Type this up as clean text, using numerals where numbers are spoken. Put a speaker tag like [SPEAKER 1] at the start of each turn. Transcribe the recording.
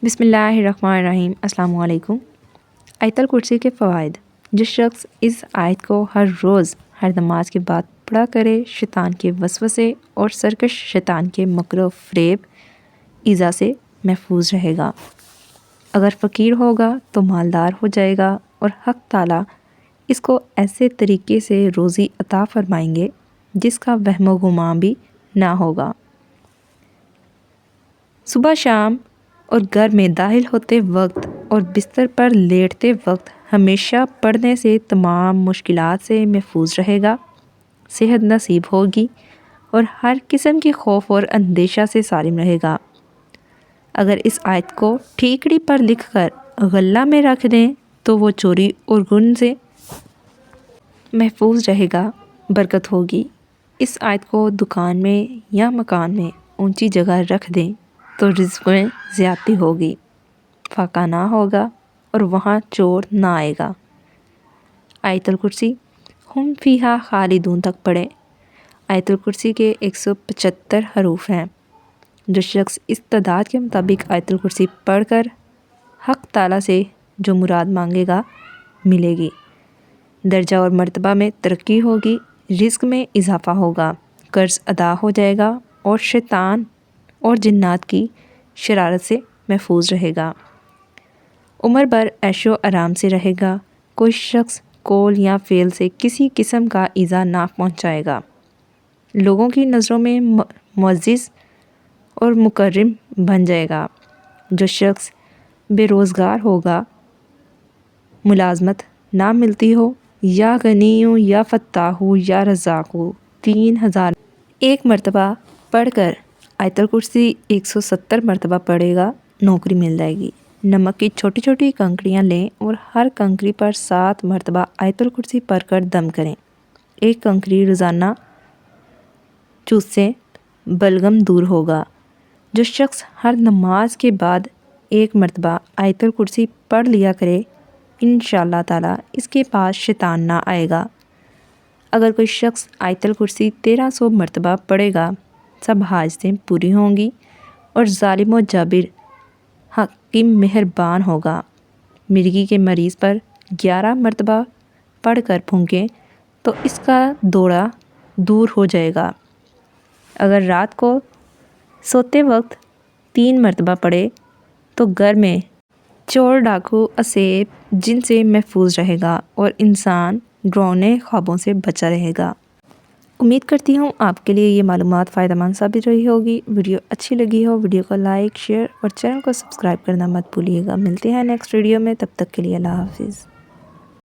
[SPEAKER 1] بسم اللہ الرحمن الرحیم۔ السلام علیکم۔ آیت الکرسی کے فوائد۔ جس شخص اس آیت کو ہر روز ہر نماز کے بعد پڑھا کرے شیطان کے وسوسے اور سرکش شیطان کے مکر و فریب ایذا سے محفوظ رہے گا۔ اگر فقیر ہوگا تو مالدار ہو جائے گا اور حق تعالیٰ اس کو ایسے طریقے سے روزی عطا فرمائیں گے جس کا وہم و گمان بھی نہ ہوگا۔ صبح شام اور گھر میں داخل ہوتے وقت اور بستر پر لیٹتے وقت ہمیشہ پڑھنے سے تمام مشکلات سے محفوظ رہے گا، صحت نصیب ہوگی اور ہر قسم کے خوف اور اندیشہ سے سالم رہے گا۔ اگر اس آیت کو ٹھیکڑی پر لکھ کر غلہ میں رکھ دیں تو وہ چوری اور غن سے محفوظ رہے گا، برکت ہوگی۔ اس آیت کو دکان میں یا مکان میں اونچی جگہ رکھ دیں تو رزق میں زیادتی ہوگی، فاقہ نہ ہوگا اور وہاں چور نہ آئے گا۔ آیت الکرسی ہم فیہا خالدون تک پڑھیں۔ آیت الکرسی کے 175 حروف ہیں۔ جو شخص اس تعداد کے مطابق آیت الکرسی پڑھ کر حق تعالیٰ سے جو مراد مانگے گا ملے گی، درجہ اور مرتبہ میں ترقی ہوگی، رزق میں اضافہ ہوگا، قرض ادا ہو جائے گا اور شیطان اور جنات کی شرارت سے محفوظ رہے گا۔ عمر بھر عیش و آرام سے رہے گا، کوئی شخص قول یا فعل سے کسی قسم کا ایذا نہ پہنچائے گا، لوگوں کی نظروں میں معزز اور مکرم بن جائے گا۔ جو شخص بے روزگار ہوگا، ملازمت نہ ملتی ہو، یا غنی ہو یا فتاح ہو یا رزاق ہو، 3000 ایک مرتبہ پڑھ کر آیت الکرسی 170 مرتبہ پڑھے گا، نوکری مل جائے گی۔ نمک کی چھوٹی چھوٹی کنکریاں لیں اور ہر کنکری پر 7 مرتبہ آیت الکرسی پڑھ کر دم کریں۔ ایک کنکری روزانہ چوسیں، بلغم دور ہوگا۔ جو شخص ہر نماز کے بعد 1 مرتبہ آیت الکرسی پڑھ لیا کرے، انشاءاللہ تعالیٰ اس کے پاس شیطان نہ آئے گا۔ اگر کوئی شخص آیت الکرسی 1300 مرتبہ پڑھے گا، سب حاجتیں پوری ہوں گی اور ظالم و جابر حکیم مہربان ہوگا۔ مرگی کے مریض پر 11 مرتبہ پڑھ کر پھونکیں تو اس کا دوڑا دور ہو جائے گا۔ اگر رات کو سوتے وقت 3 مرتبہ پڑھے تو گھر میں چور ڈاکو اسیب جن سے محفوظ رہے گا اور انسان ڈراؤنے خوابوں سے بچا رہے گا۔ امید کرتی ہوں آپ کے لیے یہ معلومات فائدہ مند ثابت رہی ہوگی۔ ویڈیو اچھی لگی ہو ویڈیو کو لائک، شیئر اور چینل کو سبسکرائب کرنا مت بھولیے گا۔ ملتے ہیں نیکسٹ ویڈیو میں، تب تک کے لیے اللہ حافظ۔